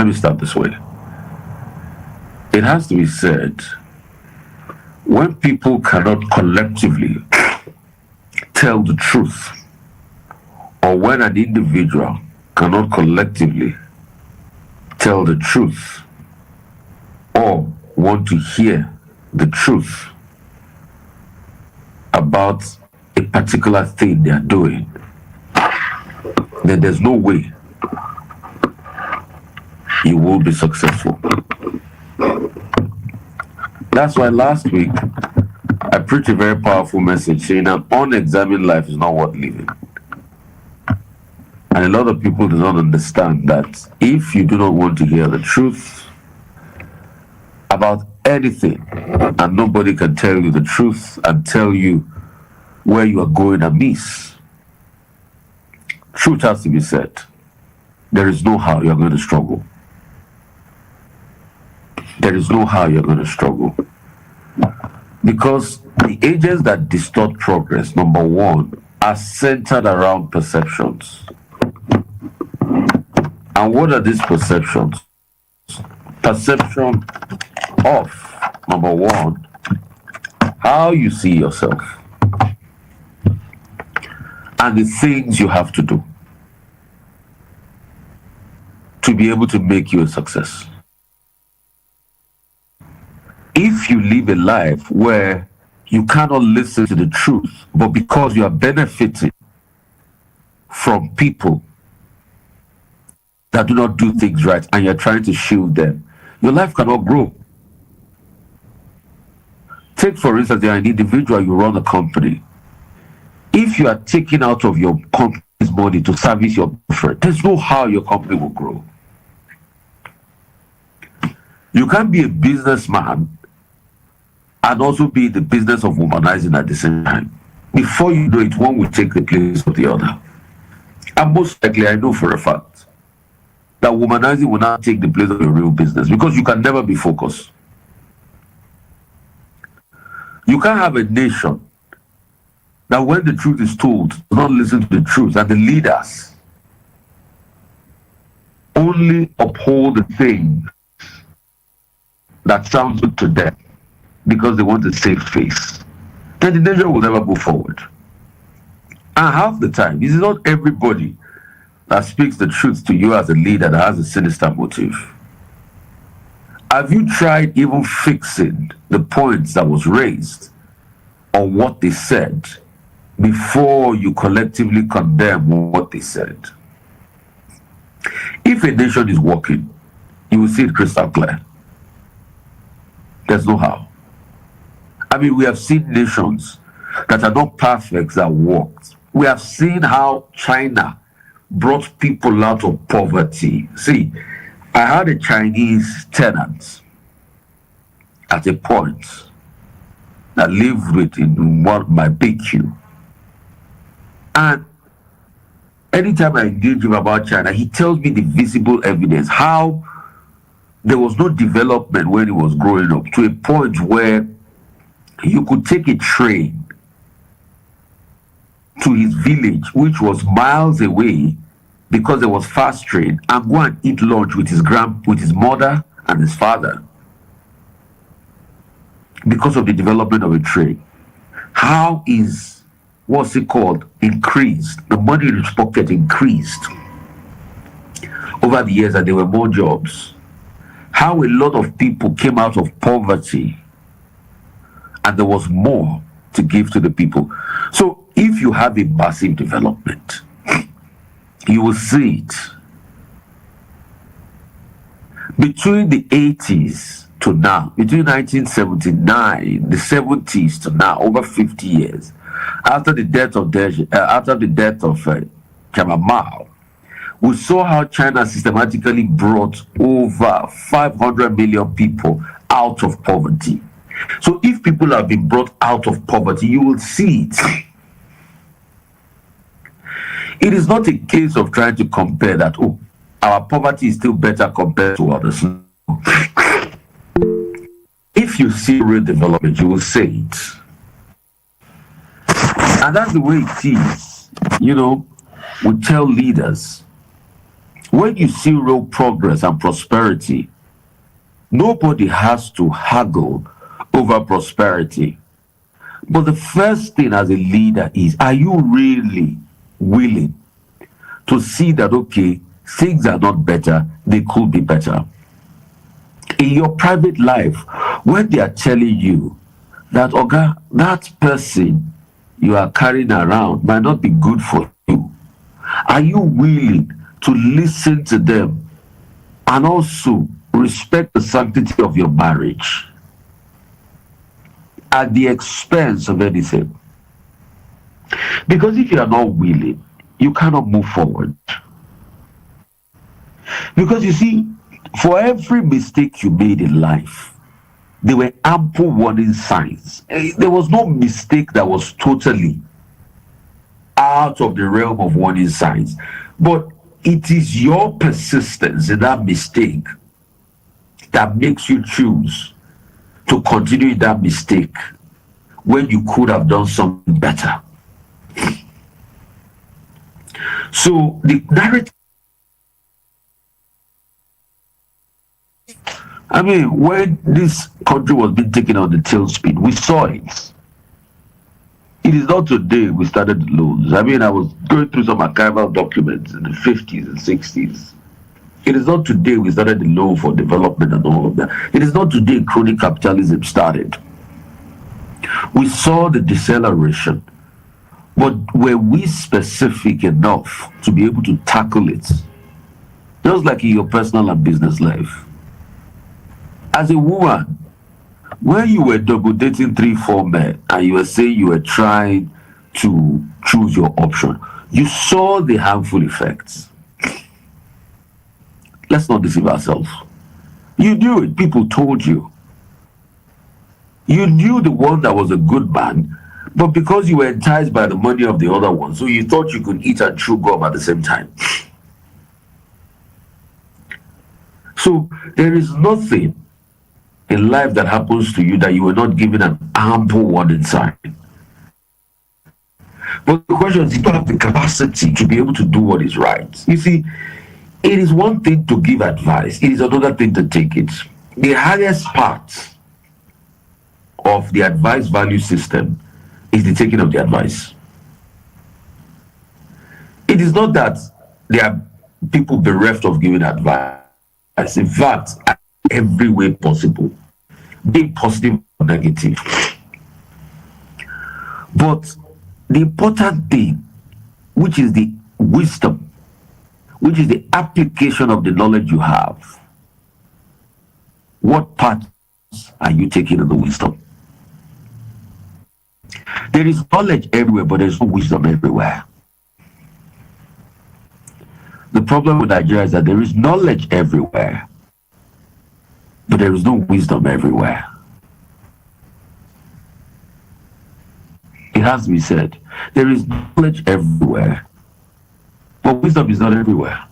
let me start this way. It has to be said, when people cannot collectively tell the truth, or when an individual cannot collectively tell the truth or want to hear the truth about a particular thing they are doing, then there's no way you will be successful. That's why last week I preached a very powerful message saying an unexamined life is not worth living. And a lot of people do not understand that if you do not want to hear the truth about anything, and nobody can tell you the truth and tell you where you are going amiss, truth has to be said. There is no how you're going to struggle. There is no how you're going to struggle. Because the agents that distort progress, number one, are centered around perceptions. And what are these perceptions? Perception of, number one, how you see yourself and the things you have to do to be able to make you a success. If you live a life where you cannot listen to the truth, but because you are benefiting from people that do not do things right and you're trying to shield them, your life cannot grow. Take, for instance, you're an individual, you run a company. If you are taking out of your company's money to service your friend, there's no how your company will grow. You can't be a businessman and also be in the business of womanizing at the same time. Before you know it, one will take the place of the other. And most likely, I know for a fact that womanizing will not take the place of your real business, because you can never be focused. You can't have a nation that when the truth is told, does not listen to the truth, and the leaders only uphold the thing that sounds good to them because they want to save face, then the nation will never go forward. And half the time, it is not everybody that speaks the truth to you as a leader that has a sinister motive. Have you tried even fixing the points that was raised on what they said before you collectively condemn what they said? If a nation is working, you will see it crystal clear. There's no how. I mean, we have seen nations that are not perfect that worked. We have seen how China brought people out of poverty. See, I had a Chinese tenant at a point that lived with in one of my big queue. And anytime I engage him about China, he tells me the visible evidence, how there was no development when he was growing up, to a point where you could take a train to his village, which was miles away, because there was fast train, and go and eat lunch with his mother and his father, because of the development of a train. How is, what's it called, increased? The money in his pocket increased over the years, and there were more jobs. How a lot of people came out of poverty and there was more to give to the people. So if you have a massive development, you will see it. Between the 80s to now, between 1979, the 70s to now, over 50 years, after the death of Chairman Mao, we saw how China systematically brought over 500 million people out of poverty. So if people have been brought out of poverty, you will see it. It is not a case of trying to compare that, oh, our poverty is still better compared to others. If you see real development, you will say it. And that's the way it is. You know, we tell leaders, When you see real progress and prosperity, nobody has to haggle over prosperity. But the first thing as a leader is, are you really willing to see that, okay, things are not better, they could be better? In your private life, when they are telling you that, okay, that person you are carrying around might not be good for you, are you willing to listen to them and also respect the sanctity of your marriage at the expense of anything? Because if you are not willing, you cannot move forward. Because you see, for every mistake you made in life, there were ample warning signs. There was no mistake that was totally out of the realm of warning signs. But it is your persistence in that mistake that makes you choose to continue that mistake when you could have done something better. So the narrative, I mean, when this country was being taken on the tailspin, we saw it. It is not today we started the loans. I mean, I was going through some archival documents in the 50s and 60s. It is not today we started the loan for development and all of that. It is not today crony capitalism started. We saw the deceleration, but were we specific enough to be able to tackle it? Just like in your personal and business life. As a woman, when you were double dating 3-4 men and you were saying you were trying to choose your option, you saw the harmful effects. Let's not deceive ourselves. You knew it. People told you. You knew the one that was a good man, but because you were enticed by the money of the other one, so you thought you could eat and chew gum at the same time. So there is nothing in life that happens to you that you were not given an ample warning sign. But the question is, you don't have the capacity to be able to do what is right. You see, it is one thing to give advice, it is another thing to take it. The highest part of the advice value system is the taking of the advice. It is not that there are people bereft of giving advice. In fact, every way possible, being positive or negative. But the important thing, which is the wisdom, which is the application of the knowledge you have, what parts are you taking of the wisdom? There is knowledge everywhere, but there's no wisdom everywhere. The problem with Nigeria is that there is knowledge everywhere, but there is no wisdom everywhere. It has to be said. There is knowledge everywhere, but wisdom is not everywhere.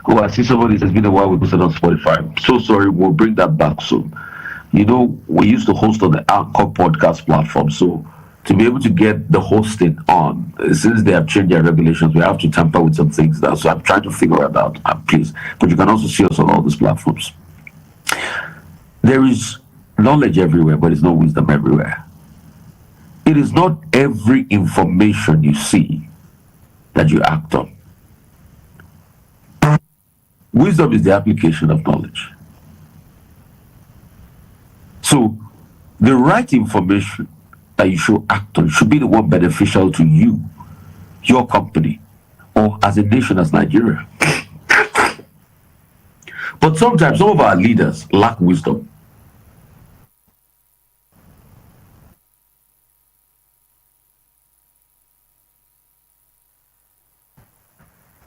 Oh, I see somebody, it's been a while we posted on Spotify. So sorry, we'll bring that back soon. You know, we used to host on the Anchor podcast platform, so to be able to get the hosting on, since they have changed their regulations, we have to tamper with some things now. So I'm trying to figure it out, please. But you can also see us on all these platforms. There is knowledge everywhere, but there's no wisdom everywhere. It is not every information you see that you act on. Wisdom is the application of knowledge. So the right information that you should act on should be the one beneficial to you, your company, or as a nation, as Nigeria. But sometimes some of our leaders lack wisdom.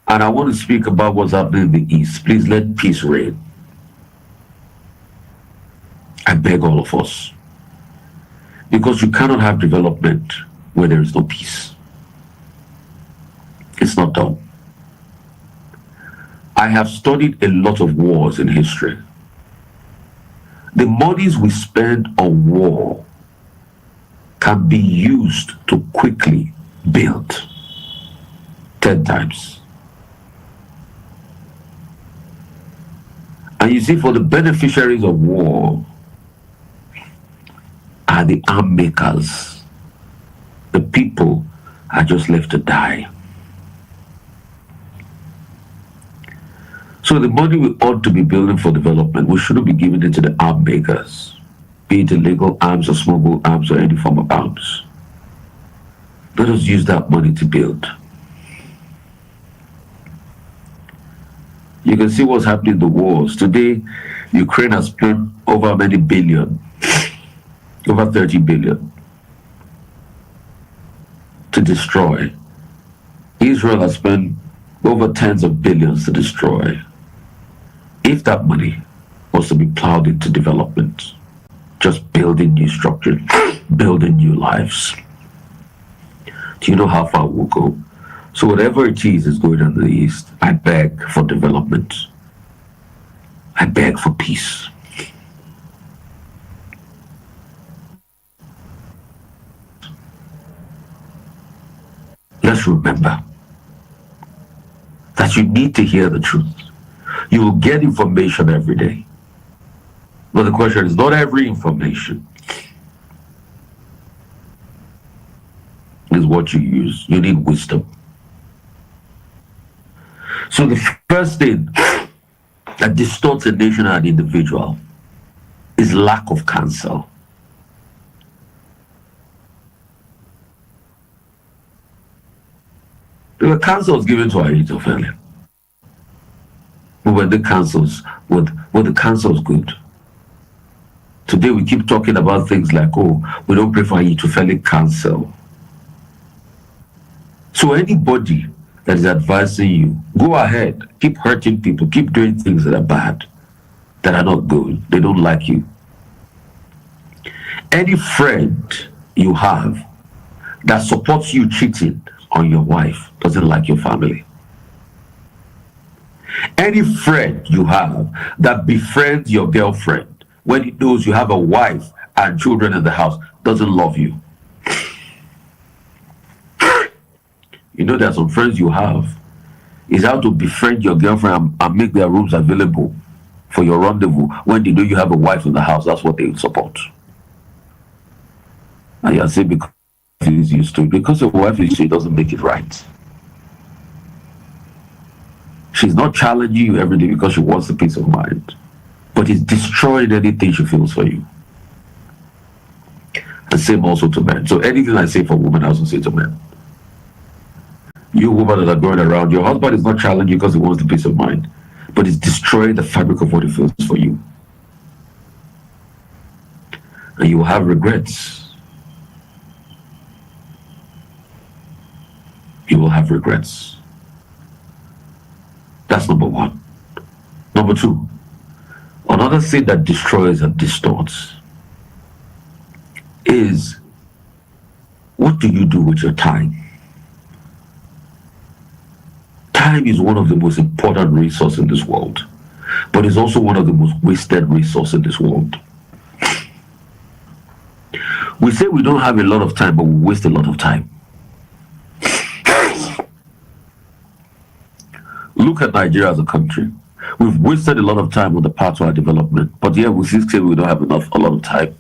And I want to speak about what's happening in the East. Please let peace reign. I beg all of us. Because you cannot have development where there is no peace. It's not done. I have studied a lot of wars in history. The monies we spend on war can be used to quickly build. 10 times. And you see, for the beneficiaries of war are the arm makers. The people are just left to die. So the money we ought to be building for development, we shouldn't be giving it to the arm makers, be it illegal arms or smuggled arms or any form of arms. Let us use that money to build. You can see what's happening in the wars. Today, Ukraine has spent over many billion, over 30 billion, to destroy. Israel has spent over tens of billions to destroy. If that money was to be plowed into development, just building new structures, building new lives, do you know how far we'll go? So whatever it is going on in the East, I beg for development. I beg for peace. Let's remember that you need to hear the truth. You will get information every day. But the question is, not every information is what you use. You need wisdom. So the first thing that distorts a nation and an individual is lack of counsel. There were counsels given to Ahithophel. But were the counsels good? Today we keep talking about things like, oh, we don't pray for Ahithophelic counsel. So anybody that is advising you, go ahead, keep hurting people, keep doing things that are bad, that are not good, they don't like you. Any friend you have that supports you cheating on your wife doesn't like your family. Any friend you have that befriends your girlfriend when he knows you have a wife and children in the house doesn't love you. You know, there are some friends you have is how to befriend your girlfriend and make their rooms available for your rendezvous when they know you have a wife in the house. That's what they support. And you say because he's used to it. Because your wife is used to it doesn't make it right. She's not challenging you every day because she wants the peace of mind, but it's destroying anything she feels for you. The same also to men. So anything I say for women, I also say to men. You women that are going around, your husband is not challenging you because he wants the peace of mind, but it's destroying the fabric of what he feels for you. And you will have regrets. You will have regrets. That's number one. Number two, another thing that destroys and distorts is, what do you do with your time? Time is one of the most important resources in this world, but it's also one of the most wasted resources in this world. We say we don't have a lot of time, but we waste a lot of time. Look at Nigeria as a country. We've wasted a lot of time on the path to our development, but yet we still say we don't have a lot of time.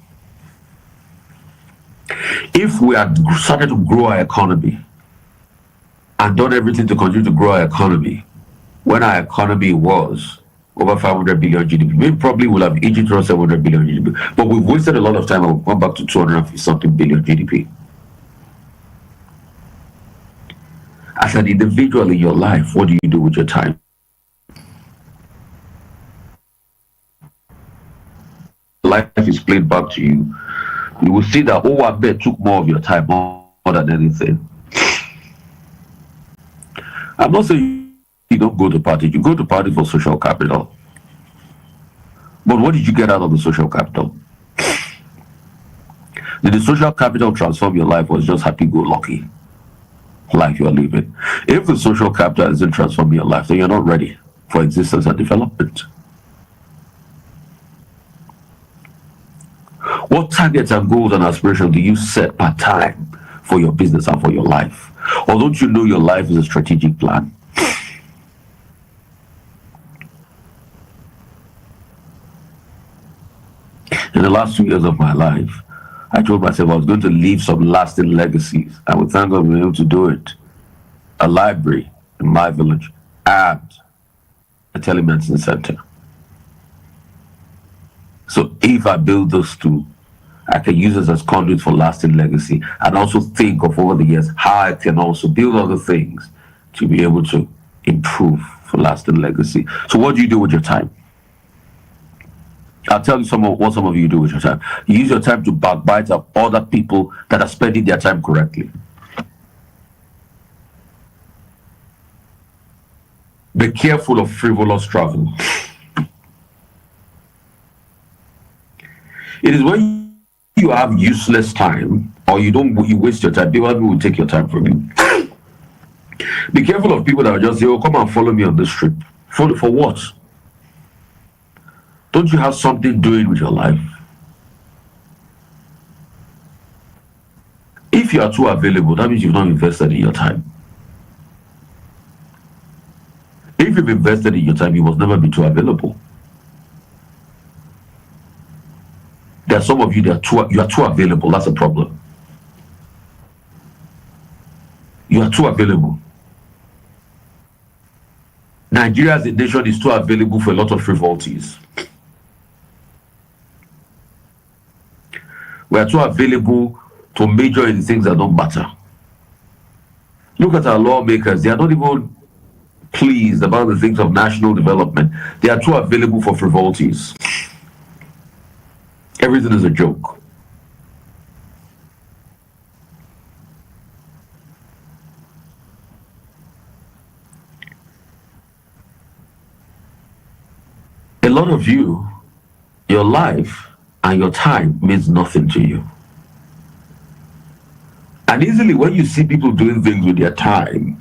If we had started to grow our economy and done everything to continue to grow our economy, when our economy was over 500 billion GDP, we probably would have edged around 700 billion GDP. But we've wasted a lot of time and we've gone back to 250-something billion GDP. As an individual in your life, what do you do with your time? Life is played back to you. You will see that, oh, I bet took more of your time, more than anything. I'm not saying you don't go to party. You go to party for social capital. But what did you get out of the social capital? Did the social capital transform your life, or was just happy-go-lucky life you are living? If the social capital isn't transforming your life, then you're not ready for existence and development. What targets and goals and aspirations do you set per time for your business and for your life? Or don't you know your life is a strategic plan? In the last 2 years of my life, I told myself I was going to leave some lasting legacies. I would thank God we were able to do it. A library in my village and a telemedicine center. So if I build those two, I can use it as conduit for lasting legacy, and also think of over the years how I can also build other things to be able to improve for lasting legacy. So what do you do with your time? I'll tell you what some of you do with your time. You use your time to backbite of other people that are spending their time correctly. Be careful of frivolous travel. It is when you have useless time, or you waste your time, people will take your time from you. Be careful of people that will just say, oh, come and follow me on this trip. For what? Don't you have something doing with your life? If you are too available, that means you've not invested in your time. If you've invested in your time, you must never be too available. There are some of you that you are too available. That's a problem. You are too available. Nigeria as a nation is too available for a lot of frivolities. We are too available to major in things that don't matter. Look at our lawmakers. They are not even pleased about the things of national development. They are too available for frivolities. Everything is a joke. A lot of you, your life and your time means nothing to you. And easily when you see people doing things with their time,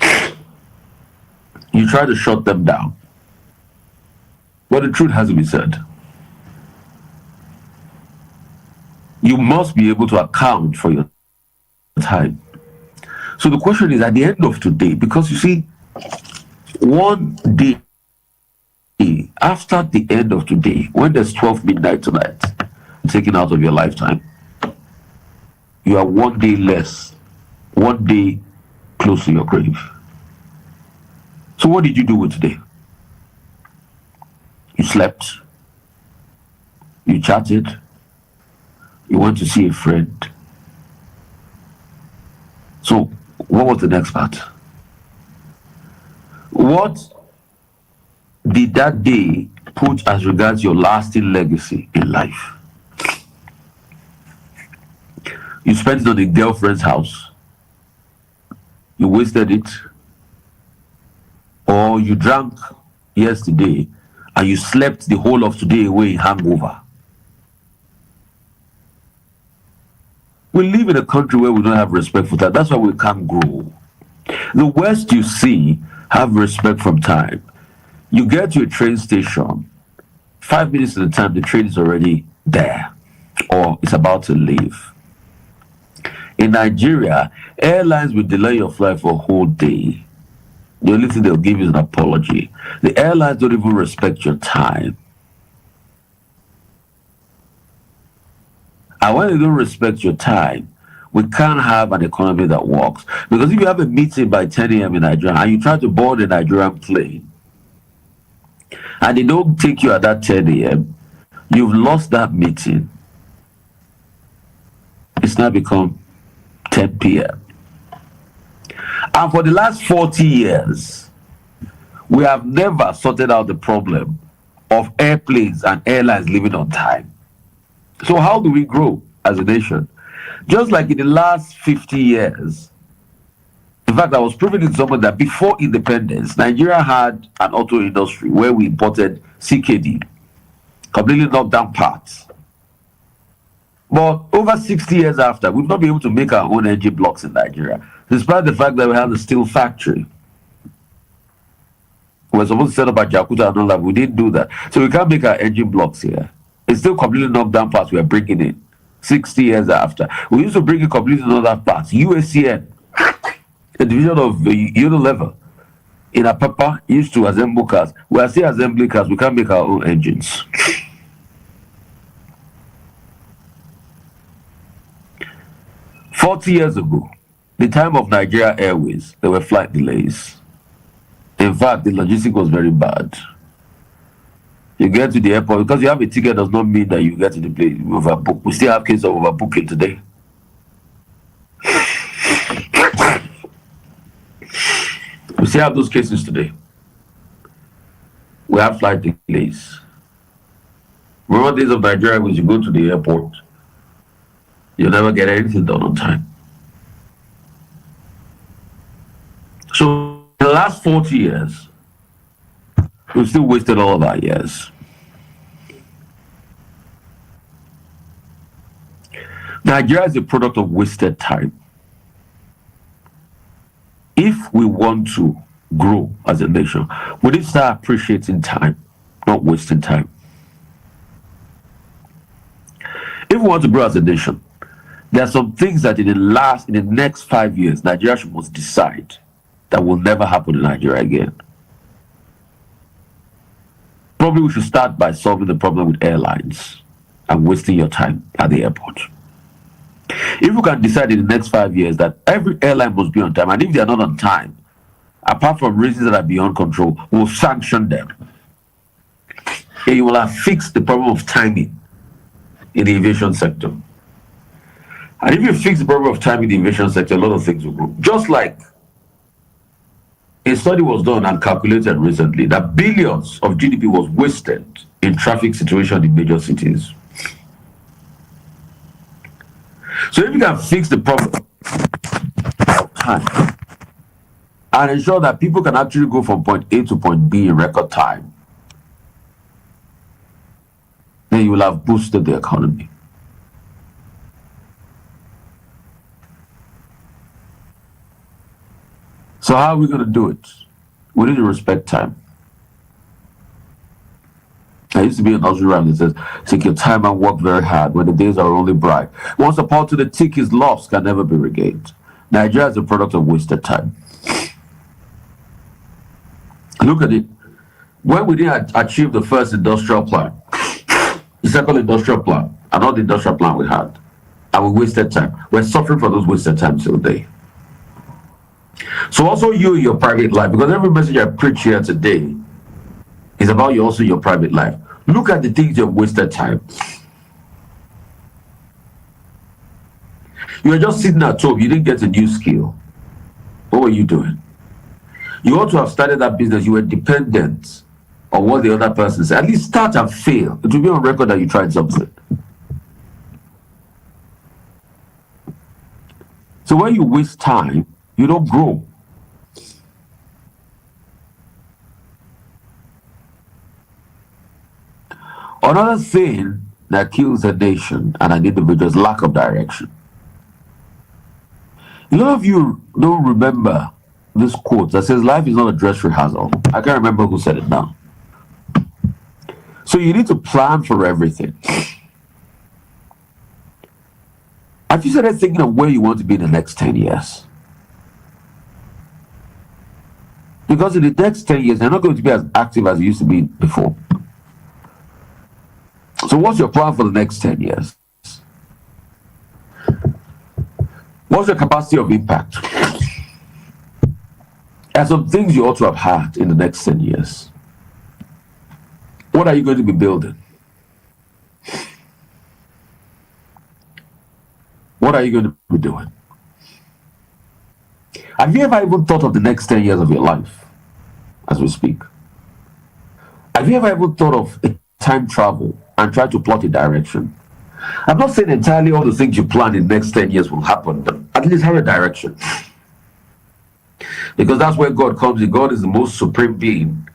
you try to shut them down. But the truth has to be said. You must be able to account for your time. So the question is, at the end of today, because you see, one day after the end of today, when there's 12 midnight tonight, taken out of your lifetime, you are one day less, one day close to your grave. So what did you do with today? You slept, you chatted, you went to see a friend. So what was the next part? What did that day put as regards your lasting legacy in life? You spent it on a girlfriend's house. You wasted it. Or you drank yesterday and you slept the whole of today away in hangover. We live in a country where we don't have respect for time. That's why we can't grow. The West, you see, have respect from time. You get to a train station, 5 minutes at a time, the train is already there or it's about to leave. In Nigeria, airlines will delay your flight for a whole day. The only thing they'll give you is an apology. The airlines don't even respect your time. And when they don't respect your time, we can't have an economy that works. Because if you have a meeting by 10 a.m. in Nigeria and you try to board a Nigerian plane, and they don't take you at that 10 a.m., you've lost that meeting. It's now become 10 p.m. And for the last 40 years, we have never sorted out the problem of airplanes and airlines leaving on time. So how do we grow as a nation? Just like in the last 50 years, in fact, I was proving to someone that before independence, Nigeria had an auto industry where we imported CKD, completely knocked down parts. But over 60 years after, we've not been able to make our own engine blocks in Nigeria, despite the fact that we have a steel factory. We were supposed to set up a Jakuta and all that. We didn't do that. So we can't make our engine blocks here. It's still completely knocked down parts we are bringing in. 60 years after. We used to bring in completely another parts. UACN, a division of Unilever in Apapa, used to assemble cars. We are still assembling cars. We can't make our own engines. "40 years ago, the time of Nigeria Airways, there were flight delays. In fact, the logistics was very bad. You get to the airport, because you have a ticket does not mean that you get to the place. You overbook. We still have cases of overbooking today. We still have those cases today. We have flight delays. Remember days of Nigeria when you go to the airport, you'll never get anything done on time. So in the last 40 years, we've still wasted all of our years. Nigeria is a product of wasted time. If we want to grow as a nation, we need to start appreciating time, not wasting time. If we want to grow as a nation, there are some things that in the next 5 years, Nigeria must decide that will never happen in Nigeria again. Probably we should start by solving the problem with airlines and wasting your time at the airport. If we can decide in the next 5 years that every airline must be on time, and if they are not on time, apart from reasons that are beyond control, we'll sanction them. And you will have fixed the problem of timing in the aviation sector. And if you fix the problem of timing in the aviation sector, a lot of things will grow. Just like a study was done and calculated recently that billions of GDP was wasted in traffic situation in major cities. So if you can fix the problem of time and ensure that people can actually go from point A to point B in record time, then you will have boosted the economy. So how are we going to do it? We need to respect time. I used to be a nursery rhyme that says, take your time and work very hard when the days are only bright. Once a part to the tick is lost, can never be regained. Nigeria is a product of wasted time. Look at it. When we didn't achieve the first industrial plan, the second industrial plan, and all the industrial plan we had, and we wasted time, we're suffering for those wasted times today. So also you in your private life, because every message I preach here today is about you also your private life. Look at the things you've wasted time. You were just sitting at home, you didn't get a new skill. What were you doing? You ought to have started that business, you were dependent on what the other person said. At least start and fail. It will be on record that you tried something. So when you waste time, you don't grow. Another thing that kills a nation and an individual is lack of direction. A lot of you don't remember this quote that says life is not a dress rehearsal. I can't remember who said it now. So you need to plan for everything. Have you started thinking of where you want to be in the next 10 years? Because in the next 10 years, you're not going to be as active as you used to be before. So what's your plan for the next 10 years? What's your capacity of impact? And some things you ought to have had in the next 10 years. What are you going to be building? What are you going to be doing? Have you ever even thought of the next 10 years of your life as we speak? Have you ever even thought of time travel and try to plot a direction? I'm not saying entirely all the things you plan in the next 10 years will happen, but at least have a direction. Because that's where God comes in. God is the most supreme being.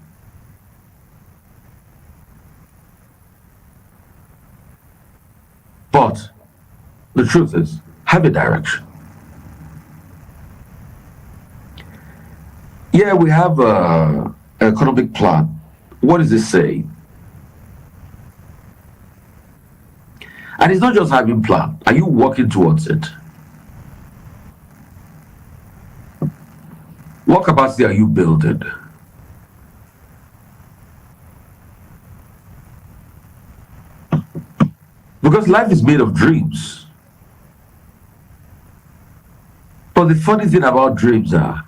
But the truth is, have a direction. Yeah, we have an economic plan. What does it say? And it's not just having plan. Are you working towards it? What capacity are you building? Because life is made of dreams. But the funny thing about dreams are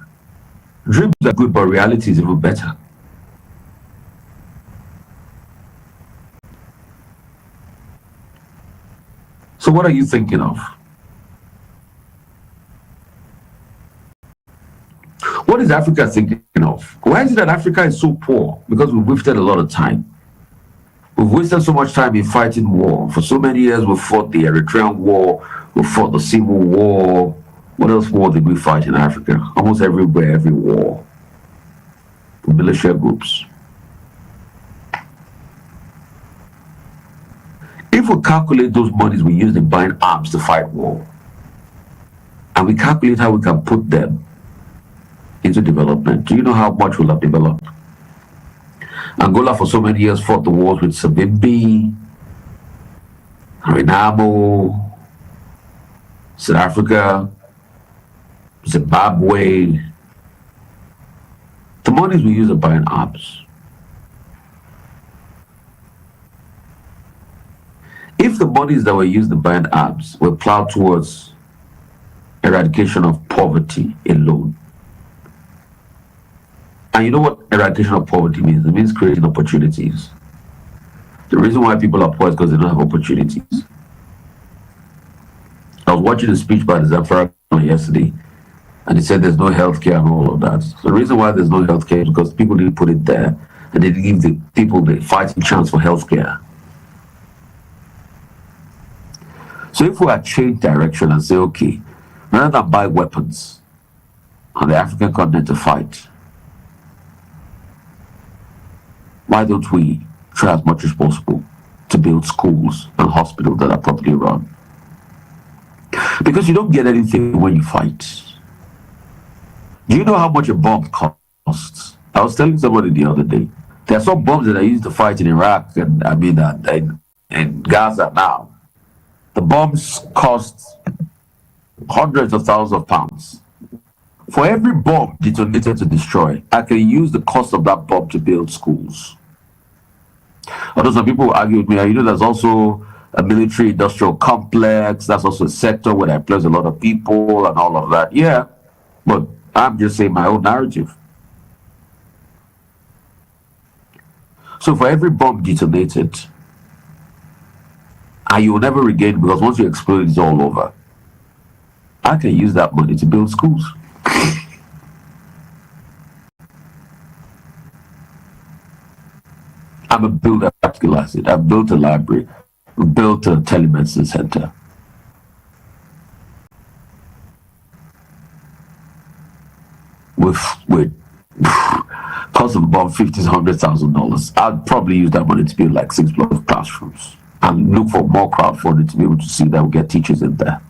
good, but reality is even better. So what are you thinking of? What is Africa thinking of? Why is it that Africa is so poor? Because we've wasted a lot of time. We've wasted so much time in fighting war. For so many years, we've fought the Eritrean War, we've fought the Civil War. What else war did we fight in Africa? Almost everywhere, every war. The militia groups. If we calculate those monies we use in buying arms to fight war, and we calculate how we can put them into development, do you know how much we'll have developed? Angola for so many years fought the wars with Savimbi, Renamo, South Africa, Zimbabwe. The monies we use are buying arms. If the monies that were used in buying arms were plowed towards eradication of poverty alone, and you know what eradication of poverty means? It means creating opportunities. The reason why people are poor is because they don't have opportunities. I was watching a speech by the Zamfara yesterday, and he said there's no healthcare and all of that. So the reason why there's no healthcare is because people didn't put it there, and they didn't give the people the fighting chance for healthcare. So if we had changed direction and say, okay, rather than buy weapons on the African continent to fight, why don't we try as much as possible to build schools and hospitals that are properly run? Because you don't get anything when you fight. Do you know how much a bomb costs? I was telling somebody the other day, there are some bombs that are used to fight in Iraq and in Gaza now. The bombs cost hundreds of thousands of pounds. For every bomb detonated to destroy, I can use the cost of that bomb to build schools. Although some people argue with me, there's also a military industrial complex, that's also a sector where there employs a lot of people and all of that. Yeah, but I'm just saying my own narrative. So for every bomb detonated, and you will never regain, because once you explode, it's all over. I can use that money to build schools. I'm a builder, practical asset. I've built a library, I've built a telemedicine center. With cost of about $100,000. I'd probably use that money to build like 6 blocks of classrooms and look for more crowdfunding to be able to see that we get teachers in there.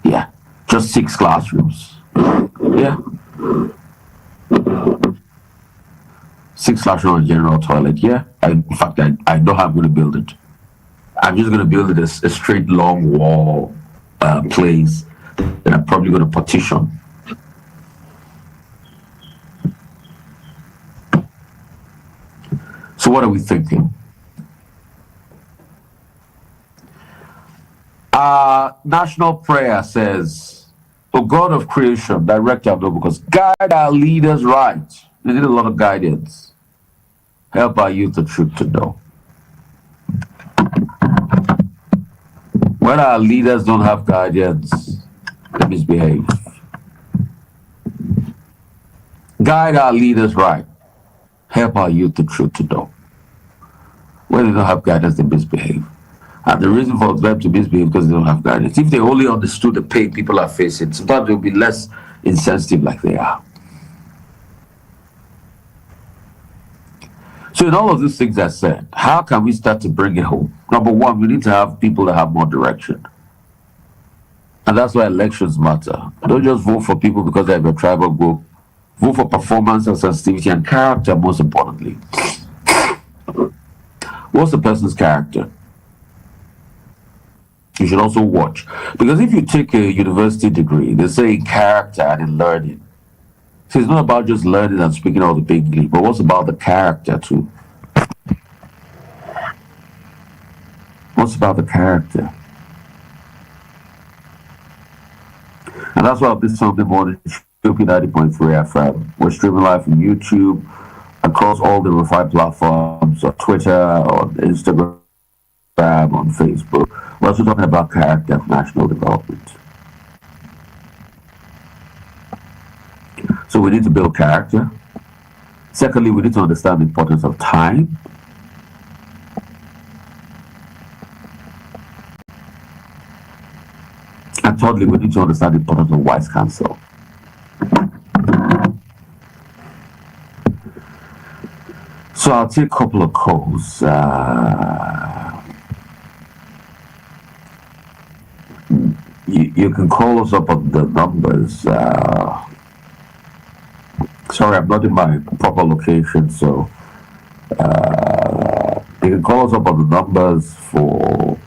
Yeah, just 6 classrooms. Yeah. 6 classrooms and general toilet. Yeah. In fact, I know how I'm going to build it. I'm just going to build it as a straight, long wall place that I'm probably going to partition. So what are we thinking? National prayer says, "O God of creation, direct our because guide our leaders right." They need a lot of guidance. Help our youth the truth to know. When our leaders don't have guidance, they misbehave. Guide our leaders right. Help our youth the truth to know. When they don't have guidance, they misbehave. And the reason for them to misbehave is because they don't have guidance. If they only understood the pain people are facing, sometimes they'll be less insensitive like they are. So in all of these things I said, how can we start to bring it home? Number one, we need to have people that have more direction. And that's why elections matter. Don't just vote for people because they have a tribal group. Vote for performance and sensitivity and character, most importantly. What's the person's character? You should also watch. Because if you take a university degree, they say character and in learning. So it's not about just learning and speaking all the big league, but what's about the character too? What's about the character? And that's why this Sunday morning, Shopee 90.3 FM. We're streaming live from YouTube, across all the Rufai platforms, on Twitter, on Instagram, on Facebook. We're also talking about character of national development. So we need to build character. Secondly, we need to understand the importance of time. And thirdly, we need to understand the importance of wise counsel. So I'll take a couple of calls. You can call us up on the numbers. Sorry, I'm not in my proper location, so you can call us up on the numbers for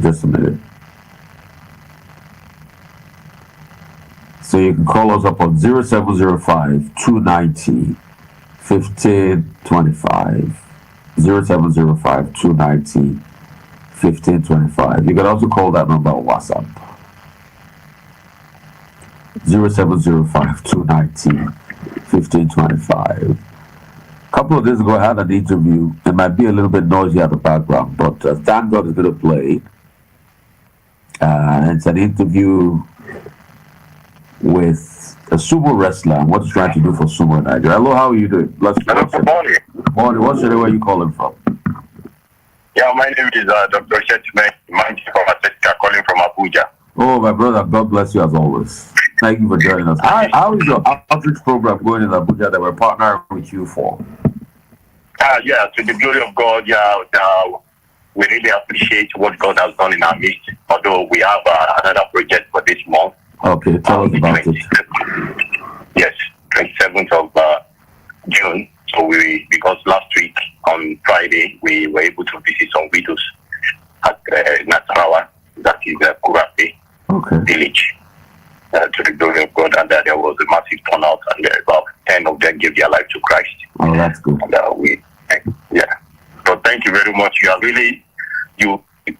just a minute. So you can call us up on 0705 290 1525. 0705 290 1525. You can also call that number on WhatsApp. 0705 290 1525. A couple of days ago, I had an interview. It might be a little bit noisy at the background, but thank God it's going to play. It's an interview with a sumo wrestler and what he's trying to do for sumo in Nigeria. Hello, how are you doing? Good morning. Morning. What's your name? Where are you calling from? Yeah, my name is Dr. Shetime, calling from Abuja. Oh, my brother, God bless you as always. Thank you for joining us. How is your outreach program going in Abuja that we're partnering with you for? Yeah, to the glory of God, we really appreciate what God has done in our midst. Although we have another project for this month. Okay, tell us about it. Yes, 27th of June. So because last week on Friday, we were able to visit some widows at Nasarawa, that is Kurape village, to the glory of God. And there was a massive turnout, and about 10 of them gave their life to Christ. Oh, that's good. And so thank you very much. You are really,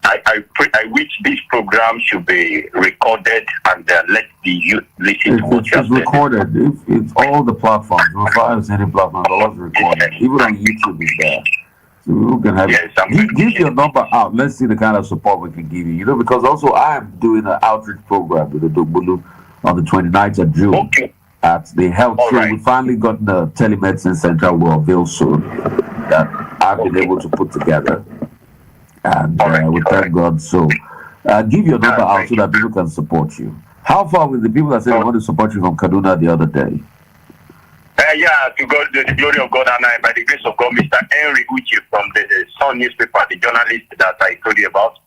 I wish this program should be recorded and let the youth listen to what you have said. It's recorded. It's all the platforms. Rufai Oseni platforms, all recorded. Even on YouTube is there. So we can have give your number out. Let's see the kind of support we can give you. You know, because also I am doing an outreach program with the Dogbulu on the 29th of June at the health show. We finally got the telemedicine center will avail soon that I've been able to put together. And we thank God. So give your number out so that people can support you. How far with the people that said they want to support you from Kaduna the other day? To God, the glory of God, and by the grace of God, Mr. Henry Uchi from the Sun newspaper, the journalist that I told you about.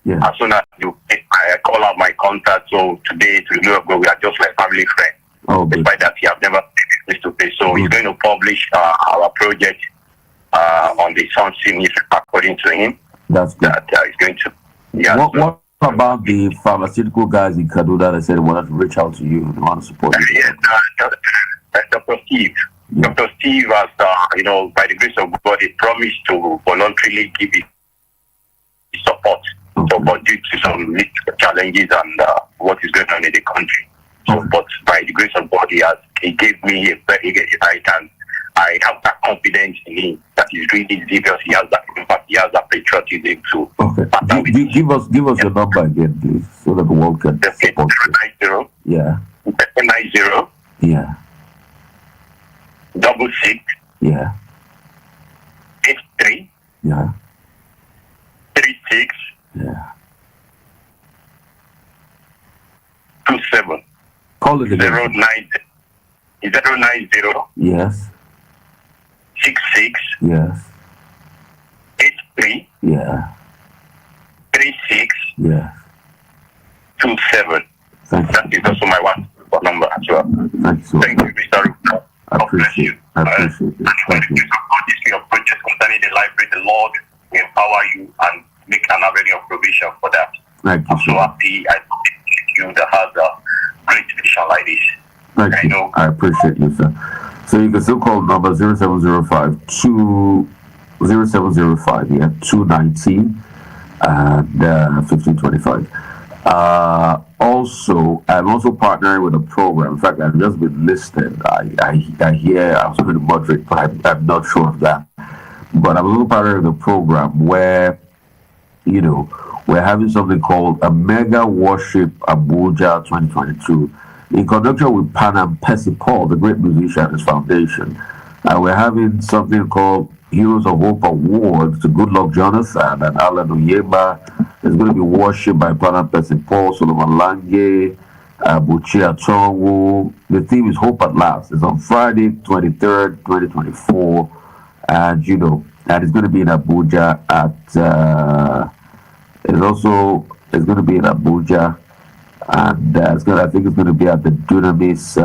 Yeah. As soon as I call out my contact, so today, to the glory of God, we are just like family friends. Oh, despite that, he has never been face to face. So he's going to publish our project on the Sun newspaper according to him. That's good. That he's going to. Yeah. What about the pharmaceutical guys in Kaduna that said they wanted to reach out to you and want to support you? Yes, Dr. Steve. Yeah. Dr. Steve has, by the grace of God, he promised to voluntarily give his support. So, but due to some challenges and what is going on in the country. So, but by the grace of God, he gave me I have that confidence in him that he's really serious. He has that impact. He has that patriotism too. Okay. Give us your number again, please, so that the world can support you. 090. Yeah. 90. Yeah. 66. Yeah. 83. Yeah. 36. Yeah. 27. Call it again. 090. Yes. 66. Yes. 83. Yeah. 36. Yeah. 27. Thank you. That is also my WhatsApp number as well. Thank you so much. Thank you, Mr. Rufai. I appreciate it. I appreciate it. Thank you. This your project concerning the library, the Lord will empower you and make an avenue of provision for that. Thank you. I'm so happy I think you that has a great vision like this. Thank you. I appreciate you, sir. So you can still call number 0705 219 and 1525. Also, I'm also partnering with a program. In fact, I've just been listed. I hear I was going to moderate, but I'm not sure of that. But I'm also partnering with a program where, we're having something called a Mega Worship Abuja 2022 in conjunction with Panam Percy Paul, the great musician and his foundation. And we're having something called Heroes of Hope Awards to Goodluck Jonathan and Alan Oyeba. There's going to be worship by Panam Percy Paul, Solomon Lange, Buchia Chonwu. The theme is Hope at Last. It's on Friday, 23rd, 2024. And, and it's going to be in Abuja at... it's going to be in Abuja, and I think it's going to be at the Dunamis,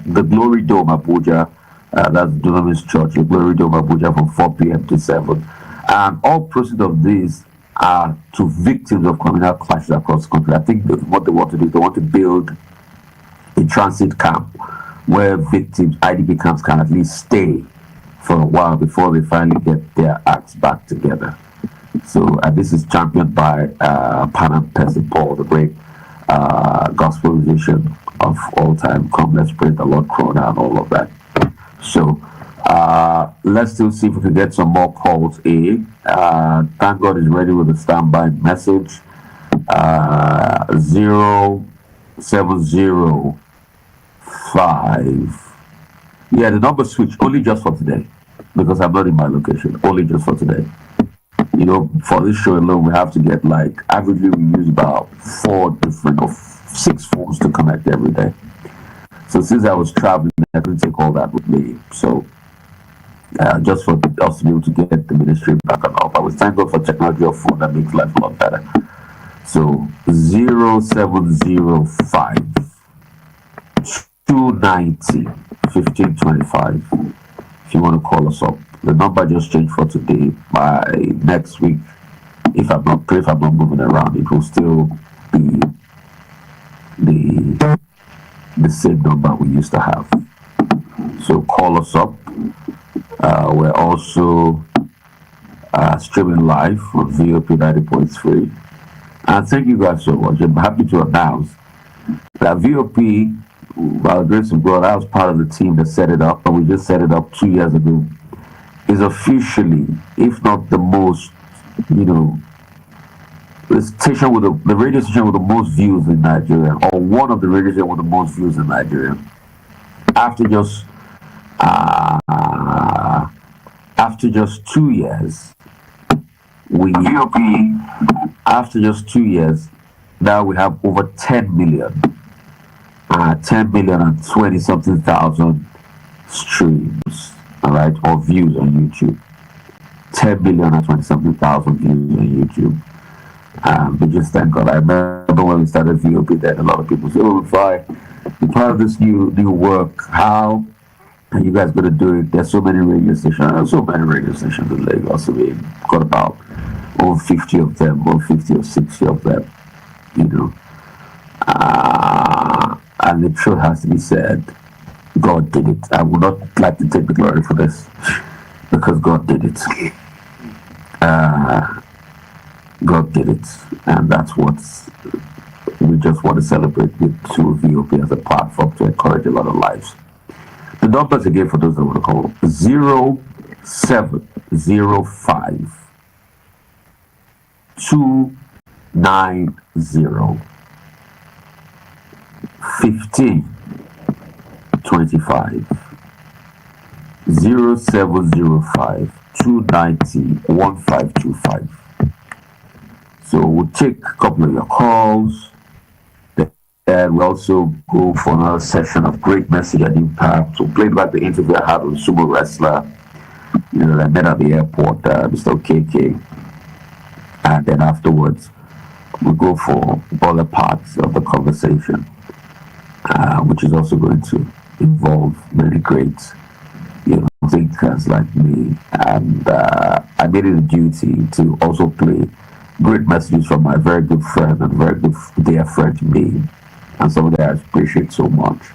the Glory Dome Abuja. That's Dunamis Church, the Glory Dome Abuja, from 4 p.m. to 7. And all proceeds of these are to victims of communal clashes across the country. I think what they want to do is they want to build a transit camp where victims, IDP camps, can at least stay for a while before they finally get their acts back together. So this is championed by Panam Percy Paul, the great gospel musician of all time. Come, let's praise the Lord, Krona, and all of that. So let's still see if we can get some more calls in. Thank God is ready with a standby message. 0705. Yeah, the number switch only just for today because I'm not in my location. Only just for today. For this show alone, we have to get averagely we use about 4 different or 6 phones to connect every day. So since I was traveling, I couldn't take all that with me. So just for us to be able to get the ministry back and up, I was thankful for technology of phone that makes life a lot better. So 0705 290 1525. If you want to call us up. The number just changed for today. By next week, if I'm not moving around, it will still be the same number we used to have. So call us up. We're also streaming live on VOP 90.3. And thank you guys so much. I'm happy to announce that VOP, by the grace of God, I was part of the team that set it up, and we just set it up 2 years ago. Is officially, if not the most, the station with the radio station with the most views in Nigeria, or one of the radio stations with the most views in Nigeria. After just 2 years, now we have over 10 million, 10,020 something thousand streams. All right, or views on YouTube. 10,020 something thousand views on YouTube. But just thank God. I remember when we started VOP, then a lot of people say, "Oh, Rufai, you're part of this new work. How are you guys going to do it?" There's so many radio stations. There's so many radio stations in Lagos. So we've got about over 50 of them, or 50 or 60 of them. And the truth has to be said. God did it. I would not like to take the glory for this because God did it. God did it, and that's what we just want to celebrate with through VOP as a platform to encourage a lot of lives. The numbers again for those that want to call 0705 290 1525 0705 290 1525. So we'll take a couple of your calls, and we'll also go for another session of great message and impact. So play back the interview I had with sumo wrestler, that I met at the airport, Mr. KK, and then afterwards we'll go for other parts of the conversation, which is also going to involve many great thinkers like me, and I made it a duty to also play great messages from my very good friend and very good dear friend me, and somebody I appreciate so much.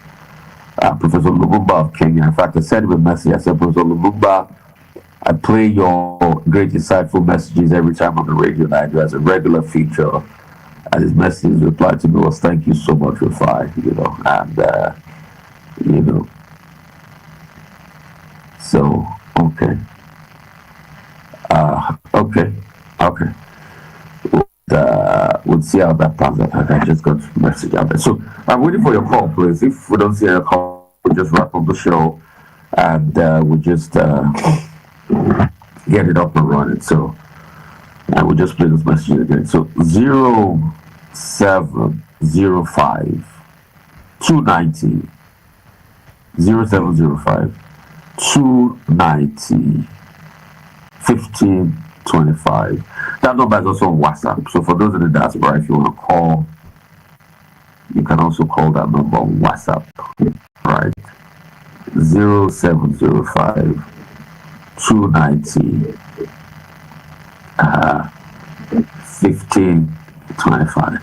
Professor Lumumba of Kenya. In fact, I sent him a message. I said, Professor Lumumba, I play your great insightful messages every time on the radio, and I do as a regular feature. And his message replied to me was, "Thank you so much, Rufai." And so okay, okay. We'll see how that pans out. I just got a message out there. So I'm waiting for your call, please. If we don't see a call, we'll just wrap up the show and we'll just get it up and running. So we'll just play this message again. So 0705 290 0705 290 1525. That number is also on WhatsApp. So for those in the diaspora, if you want to call, you can also call that number on WhatsApp. Right? 0705 290 1525.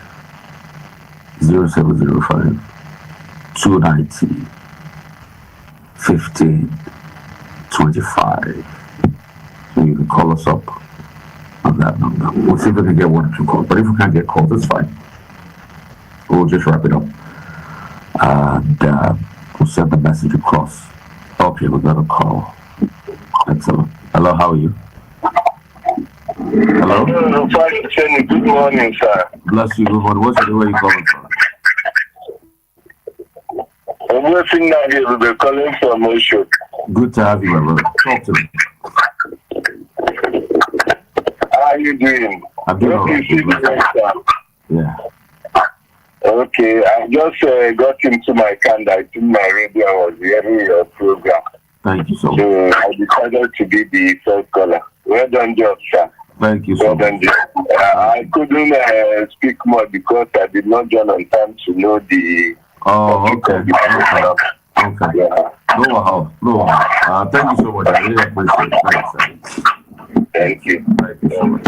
0705 290 1525. So you can call us up on that number. We'll see if we can get 1 or 2 calls. But if we can't get calls, that's fine. We'll just wrap it up. And we'll send the message across. Okay, we got a call. Excellent. Hello, how are you? Hello? Rufai Oseni, good morning, sir. Bless you, good morning. What's your name? Where are you calling from? I'm working now here. We're calling from Osho. Good to have you, my brother. Talk to me. How are you doing? I'm doing all right. Yeah. Okay, I just got into my car and I think my radio was hearing your program. Thank you so much. So I decided to be the first caller. Well done, job, sir. Thank you so much. I couldn't speak more because I did not join on time to know the... Oh, okay. Okay. Yeah. No. Thank you so much. I really appreciate it. Thank you. Thank you so much.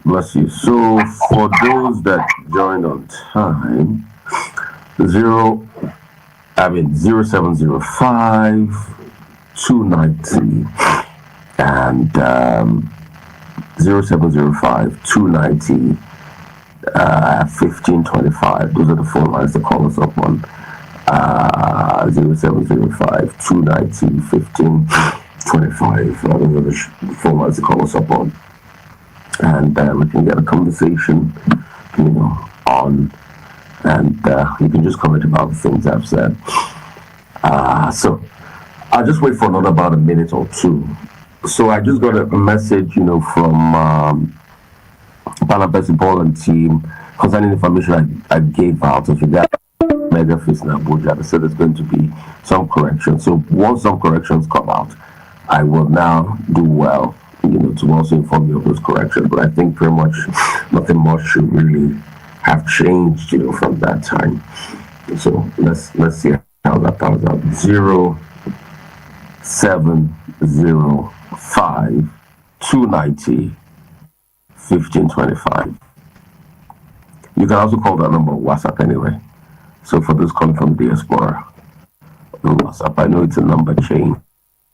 Bless you. So, for those that joined on time, 0705 290 and 0705 290 1525. Those are the phone lines to call us up on. 0705 290 1525. Those are the phone lines to call us up on. And we can get a conversation, on, and you can just comment about the things I've said. So I'll just wait for about a minute or two. So I just got a message, from Barnabas Ball and team concerning information I gave out of that mega feast in Abuja. They said there's going to be some corrections. So once some corrections come out, I will now do well, to also inform you of those corrections. But I think pretty much nothing much should really have changed, from that time. So let's see how that pans out. 0705 290 1525. You can also call that number on WhatsApp anyway. So for those calling from diaspora on WhatsApp, I know it's a number change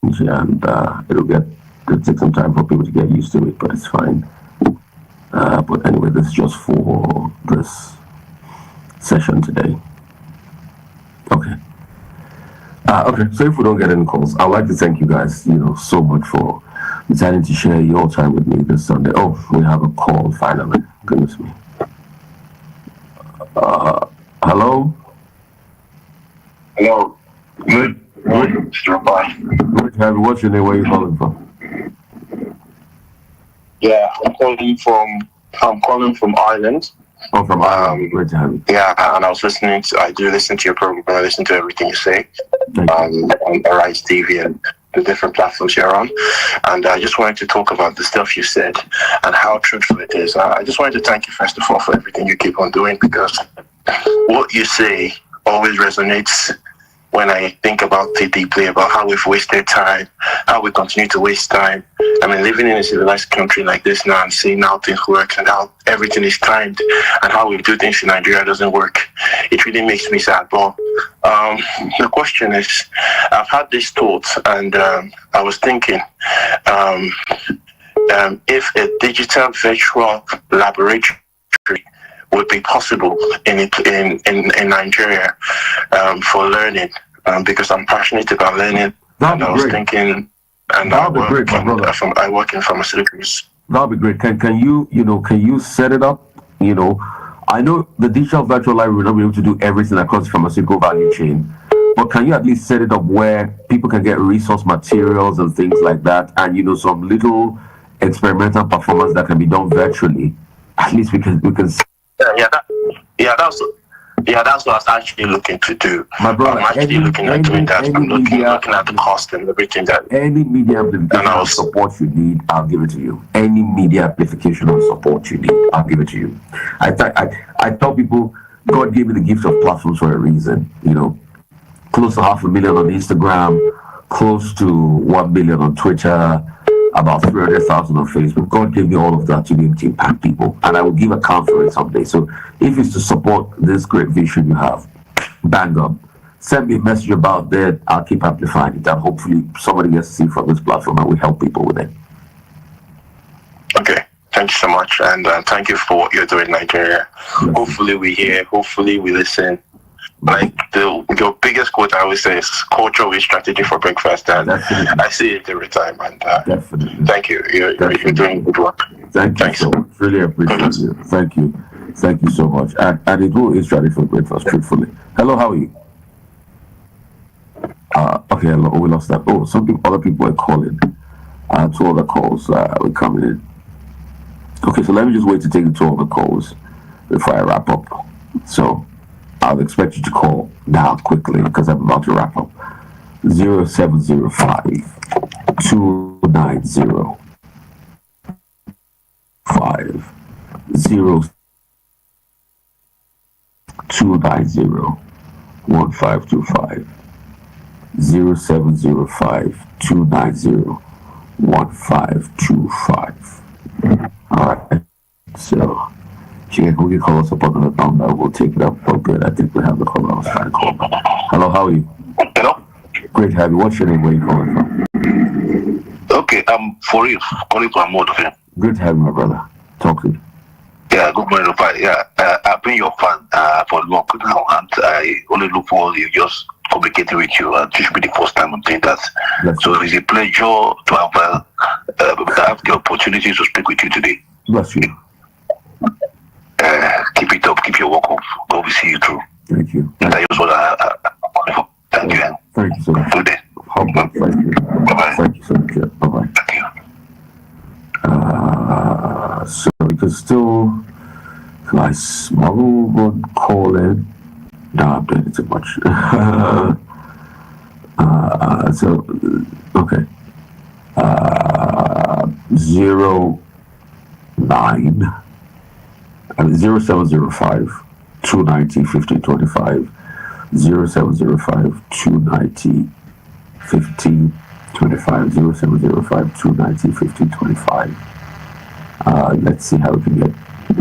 and it'll take some time for people to get used to it, but it's fine. But anyway, this is just for this session today. Okay. Okay, so if we don't get any calls, I'd like to thank you guys, so much for deciding to share your time with me this Sunday. Oh, we have a call finally. Goodness me. Hello? Hello. Good. Mr. Rufai. Good to have you. What's your name? Where are you calling from? Yeah, I'm calling from Ireland. Oh, from Ireland. Great to have you. Yeah, and I do listen to your program. I listen to everything you say on Arise TV and the different platforms you're on. And I just wanted to talk about the stuff you said and how truthful it is. I just wanted to thank you, first of all, for everything you keep on doing, because what you say always resonates when I think about it deeply, about how we've wasted time, how we continue to waste time. I mean, living in a civilized country like this now and seeing how things work and how everything is timed and how we do things in Nigeria doesn't work, it really makes me sad. But the question is, I've had these thoughts and I was thinking, if a digital virtual laboratory would be possible in Nigeria for learning, because I'm passionate about learning. And I was thinking, and I work in pharmaceuticals. That'll be great. Can you set it up? I know the digital virtual library will not be able to do everything across the pharmaceutical value chain, but can you at least set it up where people can get resource materials and things like that, and some little experimental performance that can be done virtually? At least we can. That's what I was actually looking to do. My brother, I'm actually looking at doing that. I'm looking at the cost and everything that. Any media amplification and support you need, I'll give it to you. Any media amplification and support you need, I'll give it to you. I tell people, God gave me the gift of platforms for a reason. Close to 500,000 on Instagram, close to 1 million on Twitter, about 300,000 on Facebook. God gave me all of that to be able to impact people, and I will give account for it someday. So if it's to support this great vision you have, bang up, send me a message about that. I'll keep amplifying it, and hopefully somebody gets to see from this platform and we help people with it. Okay, thank you so much, and thank you for what you're doing in Nigeria. Yes. Hopefully we hear, hopefully we listen. Like your biggest quote I always say is culture with strategy for breakfast, and definitely. I see it every time. And thank you. You're doing good work. Thanks so much. Really appreciate you. Thank you so much. And it will is strategy for breakfast. Truthfully. Hello, how are you? Okay, hello. We lost that. Oh, other people are calling. 2 other calls were coming in. Okay, so let me just wait to take the 2 other calls before I wrap up. So I'll expect you to call now quickly because I'm about to wrap up. 0705 290 1525 0705 290 1525. All right, so we can call us up on the number. We'll take it up. Oh, good. I think we have the caller I was trying to call. Hello, how are you? Hello. Great to have you. What's your name? Where are you calling from? Okay, I'm for you. Calling from Modofe. Good to have you, my brother. Talk to you. Yeah, good morning, Rufai. Yeah, I've been your fan for long now, and I only look forward to just communicating with you. And this should be the first time I'm doing that. So it's a pleasure to have the opportunity to speak with you today. Bless you. Keep it up, keep your work up. God will see you through. Thank you. And I just want to thank you. Thank you so much. Good day. Thank you. Bye-bye. Thank you so much. Yeah. Bye-bye. Thank you. So we can still, I smuggle one call in? No, I'm doing it too much. So, okay. 0705 290 1525 0705 290 1525 0705 290 1525. Let's see how we can get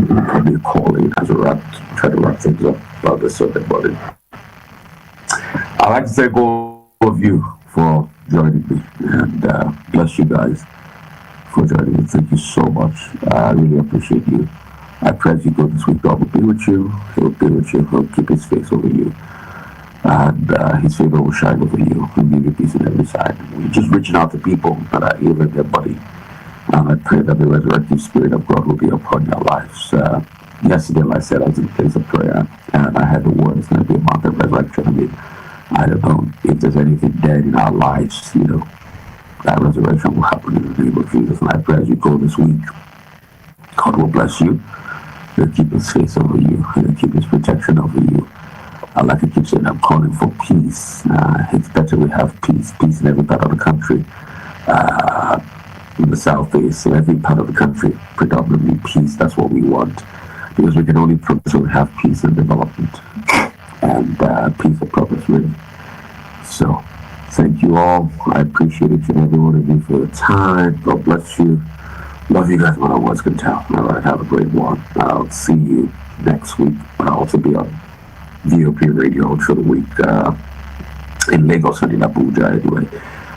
probably a call in as we try to wrap things up about this Sunday morning. I'd like to thank all of you for joining me, and bless you guys for joining me. Thank you so much. I really appreciate you. I pray as you go this week, God will be with you. He'll be with you. He'll keep his face over you. And his favor will shine over you. He'll give you peace on every side. We're just reaching out to people that are ill in their body. And I pray that the resurrective spirit of God will be upon your lives. Yesterday, like I said, I was in a place of prayer, and I had the word, it's going to be a month of resurrection. I mean, I don't know if there's anything dead in our lives, that resurrection will happen in the name of Jesus. And I pray as you go this week, God will bless you. He'll keep his face over you. He'll keep his protection over you. Like I keep saying, I'm calling for peace. It's better we have peace. Peace in every part of the country. In the southeast, in every part of the country, predominantly peace. That's what we want. Because we can only progress when we have peace and development. And peace and progress, really. So, thank you all. I appreciate each and every one of you for your time. God bless you. Love you guys more than words can tell. All right, have a great one. I'll see you next week. I'll also be on VOP Radio through the week in Lagos and in Abuja anyway,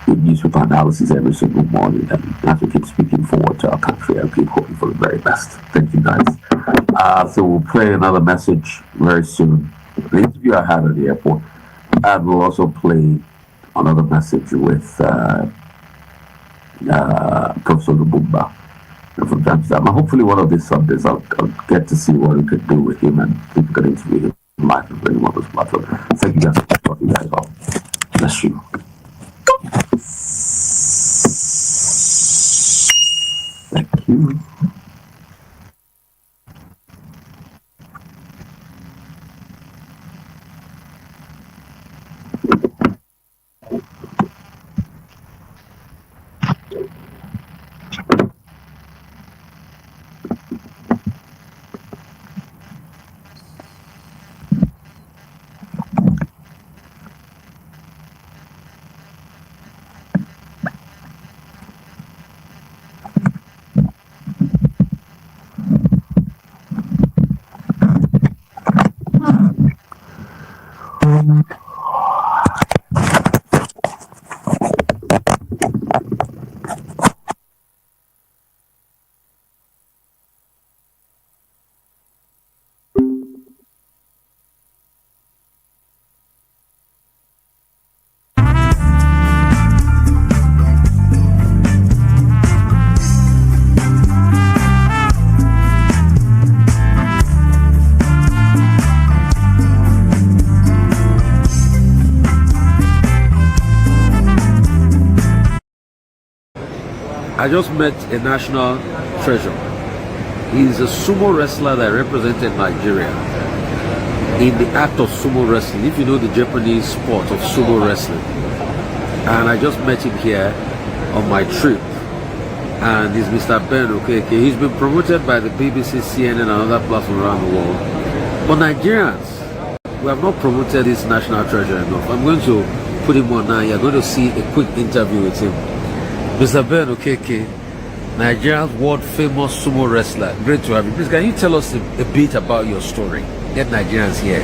with newspaper analysis every single morning. And as we keep speaking forward to our country, I keep hoping for the very best. Thank you guys. So we'll play another message very soon. The interview I had at the airport, and we'll also play another message with Professor Lubumba from time to time. And hopefully one of these Sundays I'll get to see what we could do with him and if we can interview him live on any one of those platforms. Thank you guys for talking, guys. All. Bless you. Thank you. I just met a national treasure. He's a sumo wrestler that represented Nigeria in the act of sumo wrestling, if you know the Japanese sport of sumo wrestling. And I just met him here on my trip. And he's Mr. Ben Okeke. He's been promoted by the BBC, CNN, and other platforms around the world. But Nigerians, we have not promoted this national treasure enough. I'm going to put him on now. You're going to see a quick interview with him. Mr. Ben Okeke, Nigeria's world famous sumo wrestler. Great to have you. Please, can you tell us a bit about your story? Get Nigerians here.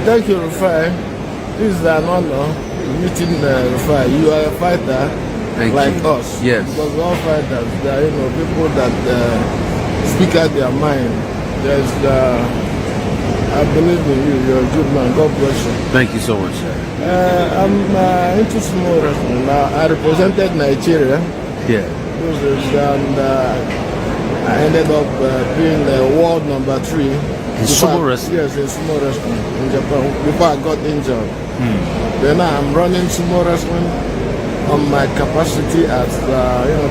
Thank you, Rufai. This is an honor meeting Rufai. You are a fighter like us. Yes. Because we're all fighters. There are people that speak out their mind. I believe in you. You're a good man. God bless you. Thank you so much, sir. I'm into sumo wrestling. I represented Nigeria. Yeah. And I ended up being world number 3. In sumo wrestling? Yes, in sumo wrestling in Japan before I got injured. Then I'm running sumo wrestling on my capacity as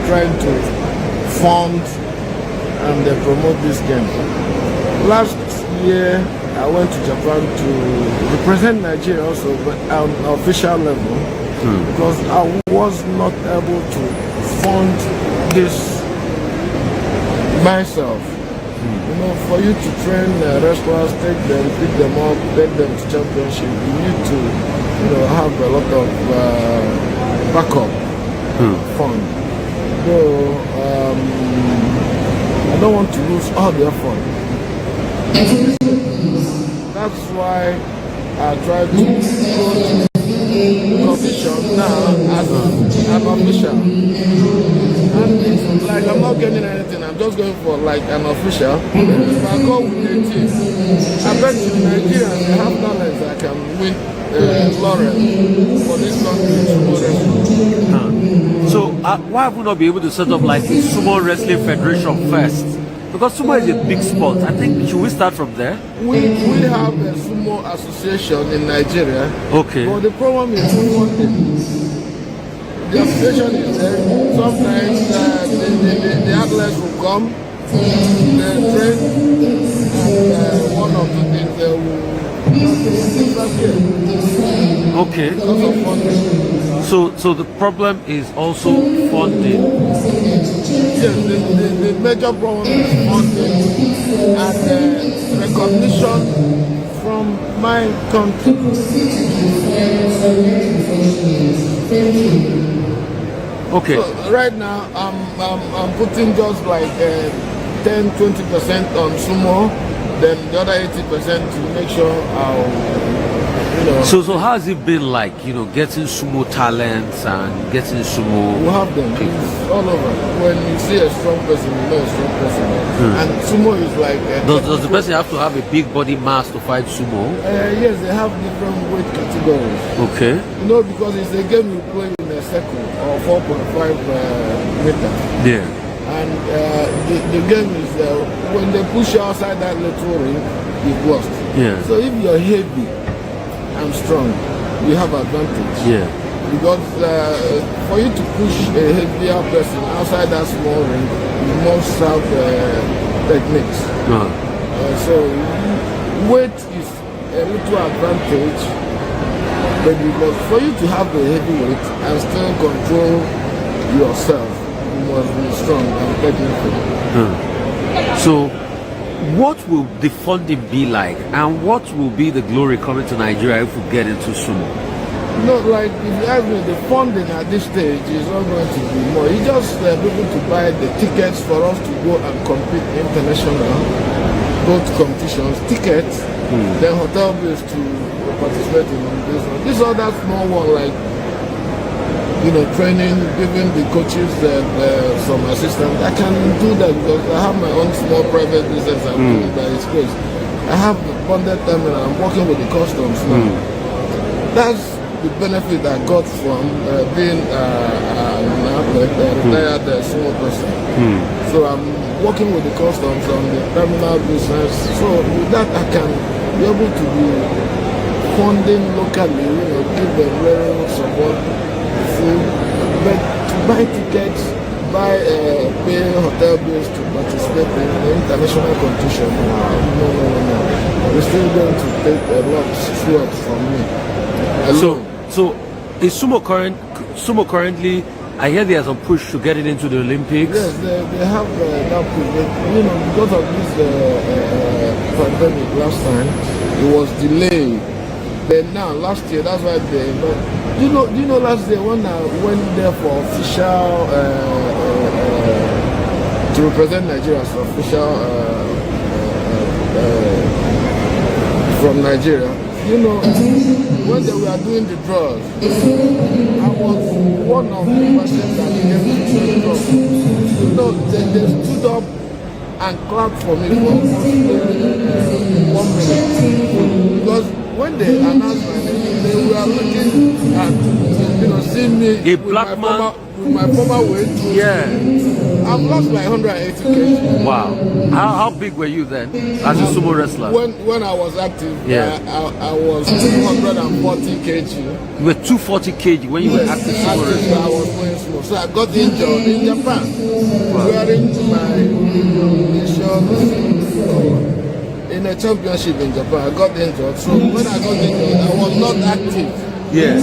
trying to fund and promote this game. Last year I went to Japan to represent Nigeria also, but on an official level, because I was not able to fund this myself. For you to train wrestlers, take them, pick them up, take them to championship, you need to, have a lot of backup fund. So I don't want to lose all their fund. That's why I try to go to competition now as an official. And it's like I'm not getting anything, I'm just going for like an official. If I go with the team, I bet you Nigerians they have talents I can win laurel for this country. So why would not be able to set up like a sumo wrestling federation first? Because sumo is a big sport. I think, should we start from there? We have a sumo association in Nigeria. Okay. But the problem is the association is there. Sometimes the athletes will come, they train, and one of the things they will disappear. Okay. Because of funding. So the problem is also funding. Yes, the major problem is funding and recognition from my country. Okay. So right now, I'm putting just like 10-20% on sumo, then the other 80% to make sure So how has it been like, getting sumo talents and getting sumo? We have them. It's all over. When you see a strong person, you know a strong person. And sumo is like. Does the person have to have a big body mass to fight sumo? Yes, they have different weight categories. Okay. Because it's a game you play in a circle or 4.5 meters. Yeah. And the game is when they push you outside that little ring, you've lost. Yeah. So if you're heavy and strong, you have advantage. Yeah. Because for you to push a heavier person outside that small ring, you must have techniques. So weight is a little advantage, but because for you to have the heavy weight and still control yourself, you must be strong and technical. So what will the funding be like, and what will be the glory coming to Nigeria if we get into sumo? Like if you ask me, the funding at this stage is not going to be more. You just be able to buy the tickets for us to go and compete international, go to competitions, tickets, then hotel bills to participate in this one. This other small one, like training, giving the coaches some assistance. I can do that because I have my own small private business. I'm doing it by its grace. I have the bonded terminal. I'm working with the customs now. That's the benefit I got from being a retired small person. So I'm working with the customs on the terminal business. So with that, I can be able to be funding locally, give them little support. But to buy tickets, pay hotel bills to participate in the international competition, no. It's still going to take a lot of sweat from me. So is sumo currently? I hear there's a push to get it into the Olympics. Yes, they have that push, but because of this pandemic last time, it was delayed. Then now, last year, that's why they. Do you know last year when I went there for official to represent Nigeria as official from Nigeria. When they were doing the draws, I was one of the persons that came to the draw. They stood up and clapped for me for 1 minute because when they announced my name, they were looking at, seeing me a black man with my former weight. Yeah. I've lost like 180 kg. Wow. How big were you then as a sumo wrestler? When I was active, yeah. I was 240 kg. You were 240 kg when you were active sumo wrestler? I was playing sumo. So I got injured in Japan. Wow. Wearing my mission. In a championship in Japan, I got injured. So when I got injured, I was not active. Yeah.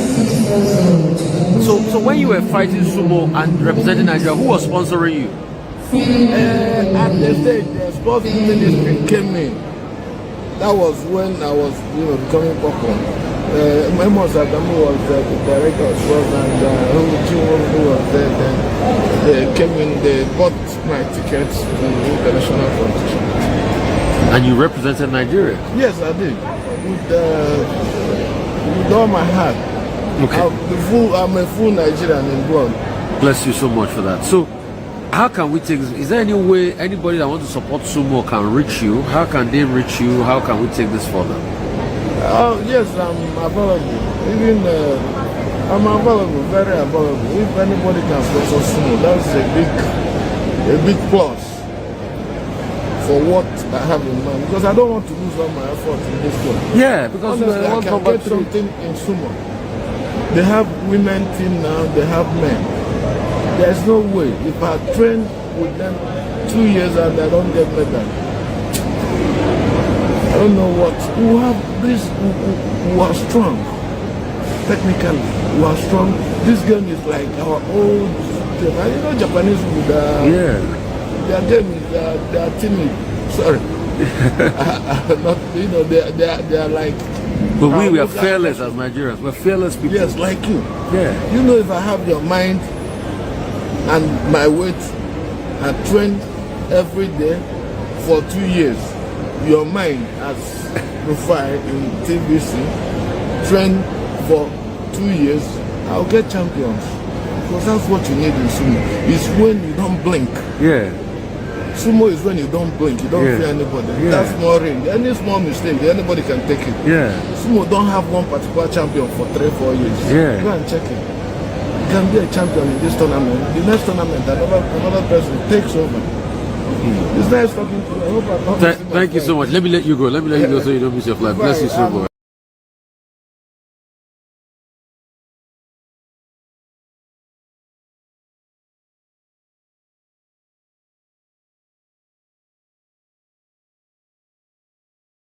So when you were fighting sumo and representing Nigeria, who was sponsoring you? At the stage, the sports ministry came in. That was when I was, becoming popular. Memos Adamu was the director of sports, and who was there. Then they came in. They bought my tickets to the international competition. And you represented Nigeria? Yes, I did. With all my heart. Okay. I'm a full Nigerian in blood. Bless you so much for that. So, how can we take this? Is there any way anybody that wants to support sumo can reach you? How can they reach you? How can we take this further? Yes, I'm available. Even I'm available, very available. If anybody can sponsor sumo, that's a big plus for what I have in mind, because I don't want to lose all my effort in this one. Yeah, because honestly, I can get something in sumo. They have women team now, they have men. There's no way. If I train with them 2 years and I don't get better, I don't know what. We have this who are strong. Technically, we are strong. This game is like our old game. Japanese with yeah. Their game is they are timid. Sorry. Not, they are like But we are fearless as Nigerians. We're fearless people. Yes, like you. Yeah. You know, if I have your mind and my weight and train every day for 2 years, your mind as Rufai in TBC, train for 2 years, I'll get champions. Because that's what you need in sumo. It's when you don't blink. Yeah. Sumo is when you don't blink, you don't fear anybody. Yeah. That's more ring. Any small mistake, anybody can take it. Yeah. Sumo don't have one particular champion for 3-4 years. Yeah. Go and check it. You can be a champion in this tournament. The next tournament, another person takes over. It's nice talking to you. I hope I Thank you so much. Let me let you go. So you don't miss your flight. Bless you so much.